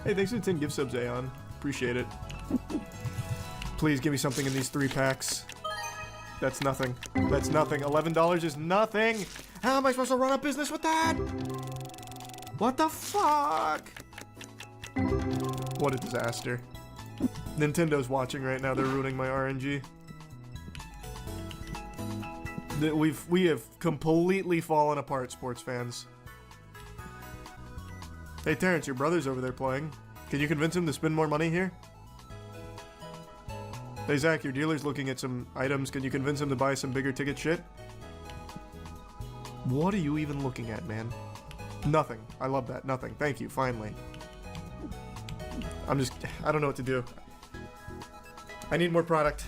Hey, thanks for the 10 gift subs, Aeon. Appreciate it. Please give me something in these 3 packs. That's nothing. That's nothing. $11 is nothing! How am I supposed to run a business with that? What the fuck? What a disaster. Nintendo's watching right now. They're ruining my RNG. We have completely fallen apart, sports fans. Hey Terrence, your brother's over there playing. Can you convince him to spend more money here? Hey Zach, your dealer's looking at some items. Can you convince him to buy some bigger ticket shit? What are you even looking at, man? Nothing. I love that. Nothing. Thank you, finally. I don't know what to do. I need more product.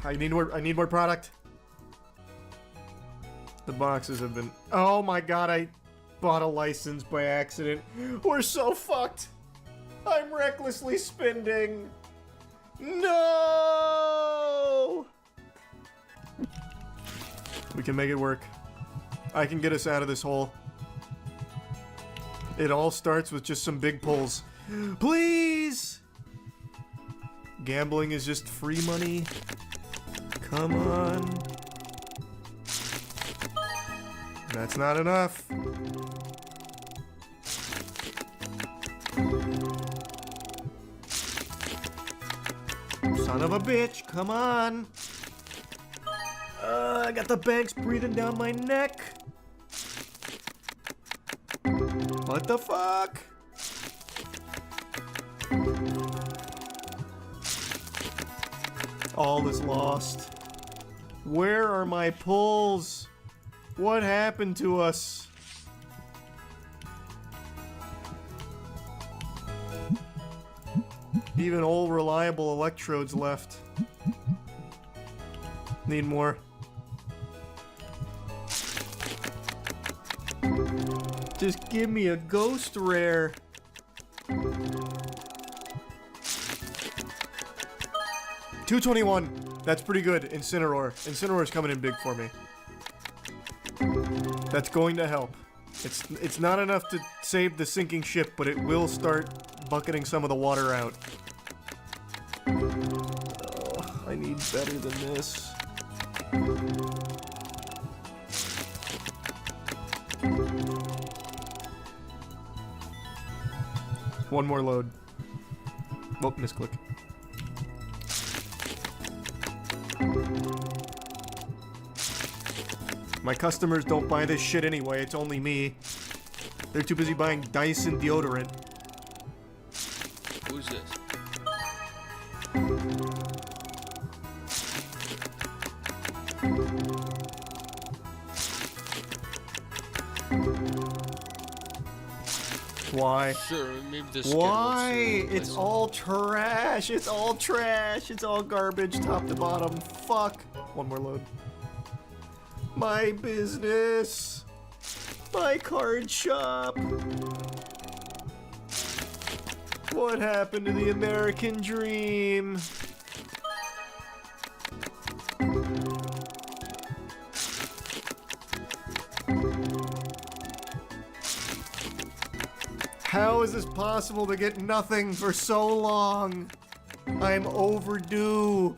I need more product. The boxes have been... Oh my god, I bought a license by accident. We're so fucked. I'm recklessly spending. No! We can make it work. I can get us out of this hole. It all starts with just some big pulls. Please! Gambling is just free money. Come on. That's not enough. Son of a bitch, come on. I got the banks breathing down my neck. What the fuck? All is lost. Where are my pulls? What happened to us? Even old reliable electrodes left. Need more. Just give me a ghost rare. $221. That's pretty good. Incineroar. Incineroar's coming in big for me. That's going to help. It's not enough to save the sinking ship, but it will start bucketing some of the water out. Oh, I need better than this. One more load. Oh, misclick. My customers don't buy this shit anyway, it's only me. They're too busy buying Dyson deodorant. Who's this? Why? Sure, maybe this. Why? It's all trash. It's all trash. It's all garbage, top to bottom. Fuck. One more load. My business. My card shop. What happened to the American dream? How is this possible to get nothing for so long? I'm overdue.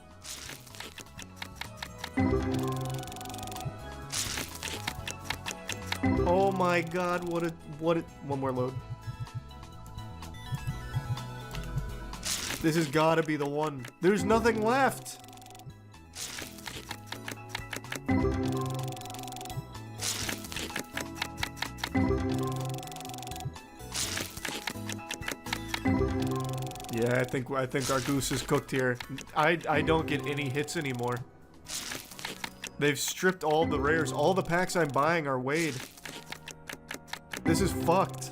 Oh my god, one more load. This has gotta be the one. There's nothing left. Yeah, I think our goose is cooked here. I don't get any hits anymore. They've stripped all the rares. All the packs I'm buying are weighed. This is fucked.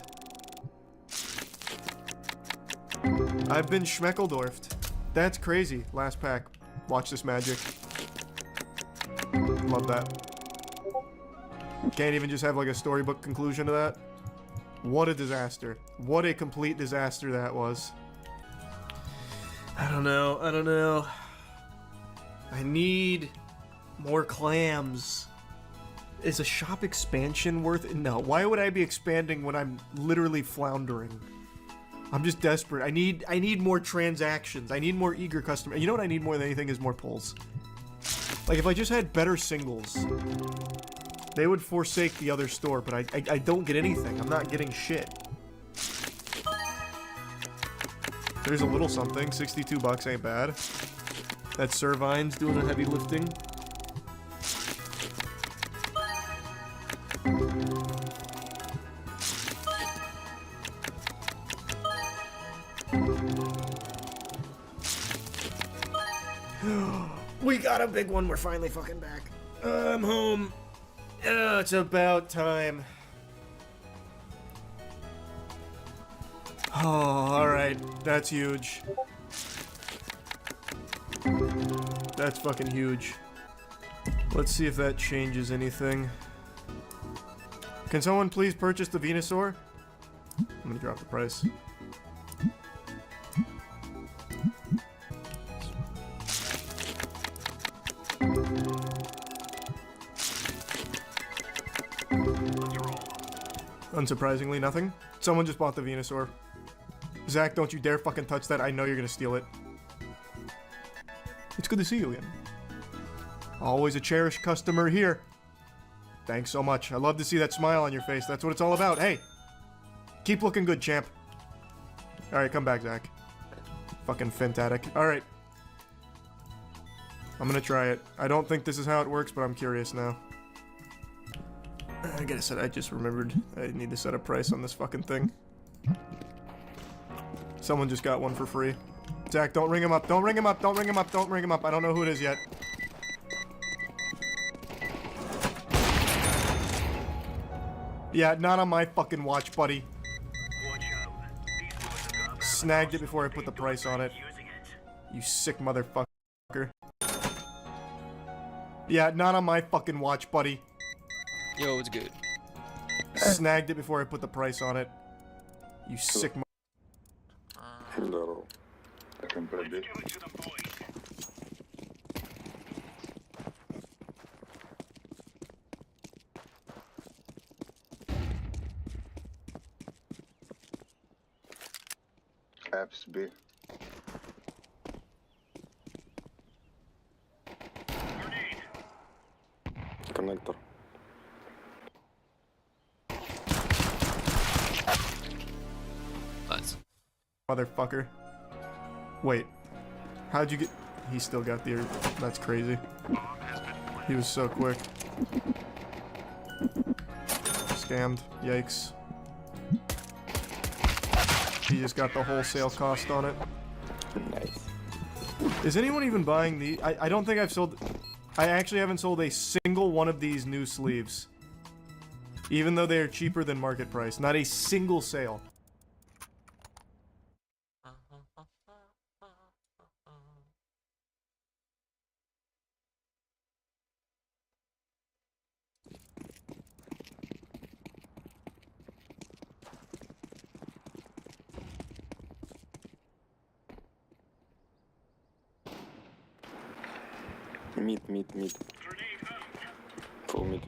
I've been schmeckeldorfed. That's crazy. Last pack. Watch this magic. Love that. Can't even just have like a storybook conclusion to that. What a disaster. What a complete disaster that was. I don't know. I need more clams. Is a shop expansion worth it? No. Why would I be expanding when I'm literally floundering? I'm just desperate. I need more transactions. I need more eager customers. You know what I need more than anything is more pulls. Like, if I just had better singles, they would forsake the other store, but I don't get anything. I'm not getting shit. There's a little something. 62 bucks ain't bad. That Servine's doing the heavy lifting. We got a big one. We're finally fucking back. I'm home. It's about time. Oh, alright. That's huge. That's fucking huge. Let's see if that changes anything. Can someone please purchase the Venusaur? I'm gonna drop the price. Unsurprisingly, nothing. Someone just bought the Venusaur. Zach, don't you dare fucking touch that. I know you're gonna steal it. It's good to see you again. Always a cherished customer here. Thanks so much. I love to see that smile on your face. That's what it's all about. Hey! Keep looking good, champ. Alright, come back, Zach. Fucking Fintatic. Alright. I'm gonna try it. I don't think this is how it works, but I'm curious now. I gotta set. I just remembered I need to set a price on this fucking thing. Someone just got one for free. Zach, don't ring him up. Don't ring him up. Don't ring him up. Don't ring him up. I don't know who it is yet. Yeah, not on my fucking watch, buddy. Snagged it before I put the price on it. You sick motherfucker. Yeah, not on my fucking watch, buddy. Yo, it's good. Snagged it before I put the price on it. You sick Здорово. Как пробег? Apps B. Коннектор. Nice. motherfucker. Wait. How'd you get... He still got the... That's crazy. He was so quick. Scammed. Yikes. He just got the wholesale cost on it. Nice. Is anyone even buying the... I don't think I've sold... I actually haven't sold a single one of these new sleeves. Even though they are cheaper than market price. Not a single sale. Mid. Full mid.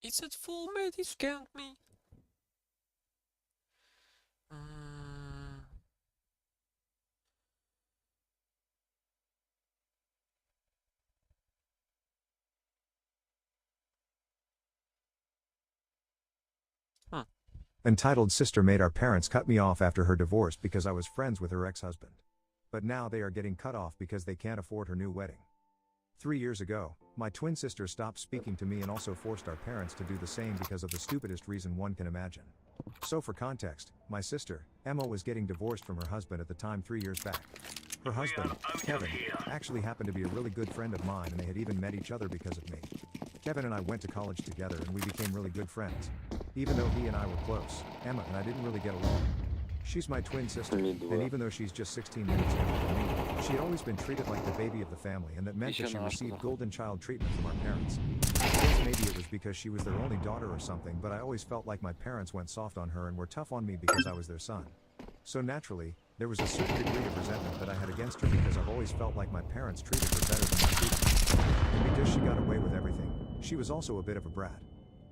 He said full mid, he scammed me. Entitled sister made our parents cut me off after her divorce because I was friends with her ex-husband. But now they are getting cut off because they can't afford her new wedding. 3 years ago, my twin sister stopped speaking to me and also forced our parents to do the same because of the stupidest reason one can imagine. So for context, my sister, Emma, was getting divorced from her husband at the time 3 years back. Her husband, Kevin, actually happened to be a really good friend of mine and they had even met each other because of me. Kevin and I went to college together and we became really good friends. Even though he and I were close, Emma and I didn't really get along. She's my twin sister, and even though she's just 16 minutes younger than me, she had always been treated like the baby of the family, and that meant that she received golden child treatment from our parents. This made maybe it was because she was their only daughter or something, but I always felt like my parents went soft on her and were tough on me because I was their son. So naturally, there was a certain degree of resentment that I had against her because I've always felt like my parents treated her better than I treated her. And because she got away with everything, she was also a bit of a brat.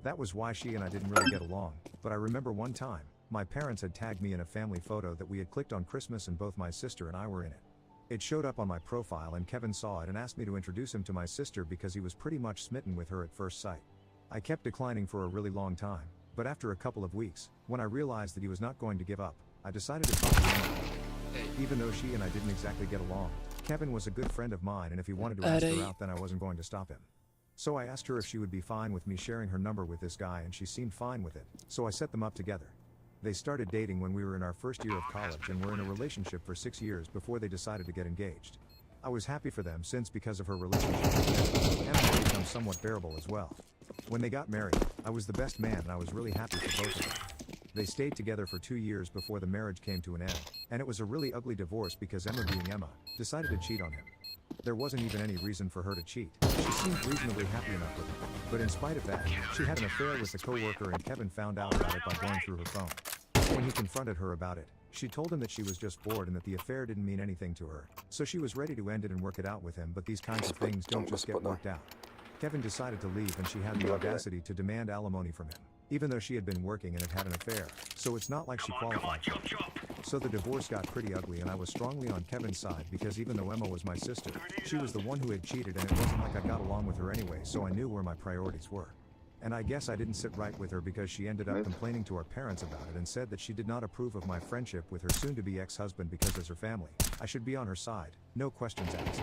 That was why she and I didn't really get along, but I remember one time, my parents had tagged me in a family photo that we had clicked on Christmas and both my sister and I were in it. It showed up on my profile and Kevin saw it and asked me to introduce him to my sister because he was pretty much smitten with her at first sight. I kept declining for a really long time, but after a couple of weeks, when I realized that he was not going to give up, I decided to talk to him. Even though she and I didn't exactly get along, Kevin was a good friend of mine and if he wanted to ask her out then I wasn't going to stop him. So I asked her if she would be fine with me sharing her number with this guy and she seemed fine with it, so I set them up together. They started dating when we were in our first year of college and were in a relationship for 6 years before they decided to get engaged. I was happy for them since because of her relationship, Emma had become somewhat bearable as well. When they got married, I was the best man and I was really happy for both of them. They stayed together for 2 years before the marriage came to an end, and it was a really ugly divorce because Emma, being Emma, decided to cheat on him. There wasn't even any reason for her to cheat. She seemed reasonably happy enough with him. But in spite of that, she had an affair with a coworker and Kevin found out about it by going through her phone. When he confronted her about it, she told him that she was just bored and that the affair didn't mean anything to her. So she was ready to end it and work it out with him, but these kinds of things don't just get worked out. Kevin decided to leave and she had the audacity to demand alimony from him, even though she had been working and had had an affair, so it's not like she qualified. So the divorce got pretty ugly and I was strongly on Kevin's side because even though Emma was my sister, she was the one who had cheated and it wasn't like I got along with her anyway, so I knew where my priorities were. And I guess I didn't sit right with her because she ended up complaining to our parents about it and said that she did not approve of my friendship with her soon-to-be ex-husband because as her family, I should be on her side, no questions asked.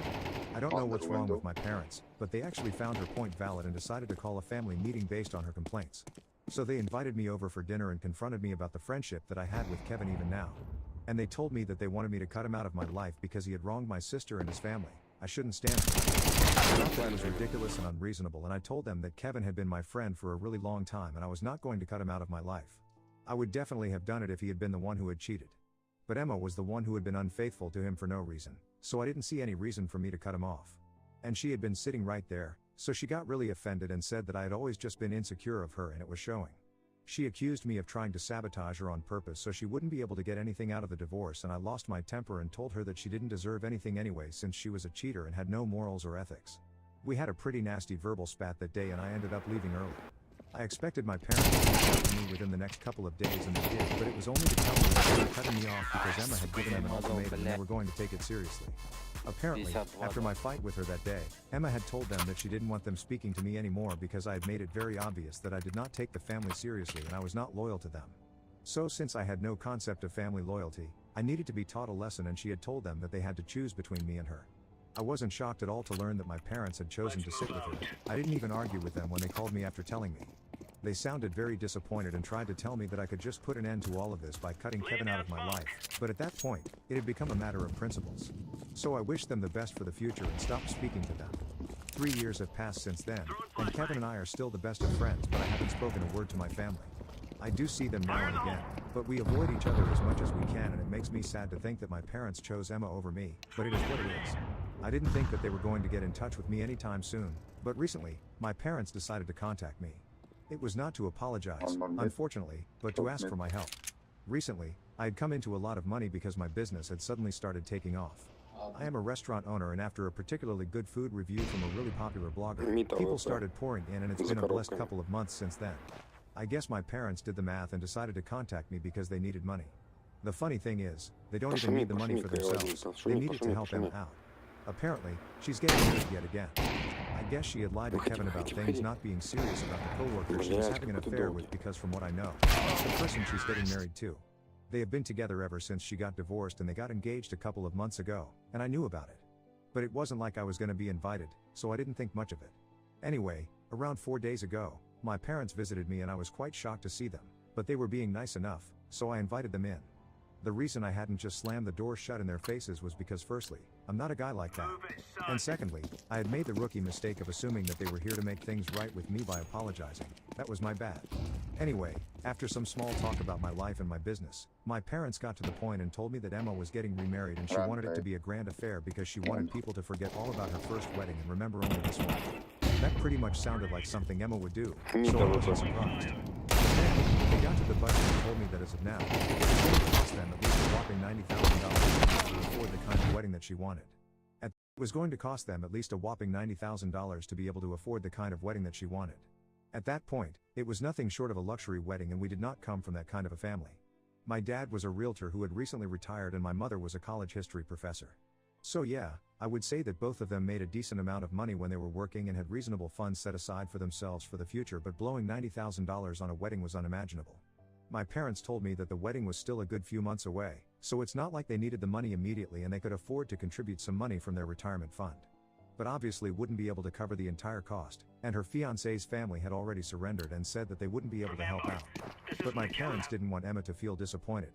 I don't know what's wrong with my parents, but they actually found her point valid and decided to call a family meeting based on her complaints. So they invited me over for dinner and confronted me about the friendship that I had with Kevin even now. And they told me that they wanted me to cut him out of my life because he had wronged my sister and his family. I shouldn't stand for it. I thought that was ridiculous and unreasonable and I told them that Kevin had been my friend for a really long time and I was not going to cut him out of my life. I would definitely have done it if he had been the one who had cheated. But Emma was the one who had been unfaithful to him for no reason, so I didn't see any reason for me to cut him off. And she had been sitting right there, so she got really offended and said that I had always just been insecure of her and it was showing. She accused me of trying to sabotage her on purpose so she wouldn't be able to get anything out of the divorce and I lost my temper and told her that she didn't deserve anything anyway since she was a cheater and had no morals or ethics. We had a pretty nasty verbal spat that day and I ended up leaving early. I expected my parents to reach out to me within the next couple of days and they did, but it was only to tell me that they were cutting me off because Emma had given them an ultimatum and they were going to take it seriously. Apparently, after my fight with her that day, Emma had told them that she didn't want them speaking to me anymore because I had made it very obvious that I did not take the family seriously and I was not loyal to them. So since I had no concept of family loyalty, I needed to be taught a lesson and she had told them that they had to choose between me and her. I wasn't shocked at all to learn that my parents had chosen to sit with her. I didn't even argue with them when they called me after telling me. They sounded very disappointed and tried to tell me that I could just put an end to all of this by cutting Kevin out of my life, but at that point, it had become a matter of principles. So I wished them the best for the future and stopped speaking to them. 3 years have passed since then, and Kevin and I are still the best of friends, but I haven't spoken a word to my family. I do see them now and again, but we avoid each other as much as we can and it makes me sad to think that my parents chose Emma over me, but it is what it is. I didn't think that they were going to get in touch with me anytime soon, but recently, my parents decided to contact me. It was not to apologize, unfortunately, but to ask for my help. Recently, I had come into a lot of money because my business had suddenly started taking off. I am a restaurant owner and after a particularly good food review from a really popular blogger, people started pouring in and it's been a blessed couple of months since then. I guess my parents did the math and decided to contact me because they needed money. The funny thing is, they don't even need the money for themselves, they need it to help Emma out. Apparently, she's getting married yet again. I guess she had lied to Kevin about things not being serious about the coworker she was having an affair with because from what I know, it's the person she's getting married to. They have been together ever since she got divorced and they got engaged a couple of months ago, and I knew about it. But it wasn't like I was going to be invited, so I didn't think much of it. Anyway, around 4 days ago, my parents visited me and I was quite shocked to see them, but they were being nice enough, so I invited them in. The reason I hadn't just slammed the door shut in their faces was because firstly, I'm not a guy like that. And secondly, I had made the rookie mistake of assuming that they were here to make things right with me by apologizing. That was my bad. Anyway, after some small talk about my life and my business, my parents got to the point and told me that Emma was getting remarried and she wanted it to be a grand affair because she wanted people to forget all about her first wedding and remember only this one. That pretty much sounded like something Emma would do, Me so I too. wasn't surprised. Then, they got to the budget and told me that as of now, it was going to cost them at least a whopping $90,000 to afford the kind of wedding that she wanted. It was going to cost them at least a whopping $90,000 to be able to afford the kind of wedding that she wanted. At that point, it was nothing short of a luxury wedding, and we did not come from that kind of a family. My dad was a realtor who had recently retired, and my mother was a college history professor. So yeah, I would say that both of them made a decent amount of money when they were working and had reasonable funds set aside for themselves for the future, but blowing $90,000 on a wedding was unimaginable. My parents told me that the wedding was still a good few months away, so it's not like they needed the money immediately and they could afford to contribute some money from their retirement fund. But obviously wouldn't be able to cover the entire cost, and her fiancé's family had already surrendered and said that they wouldn't be able to help out. But my parents didn't want Emma to feel disappointed,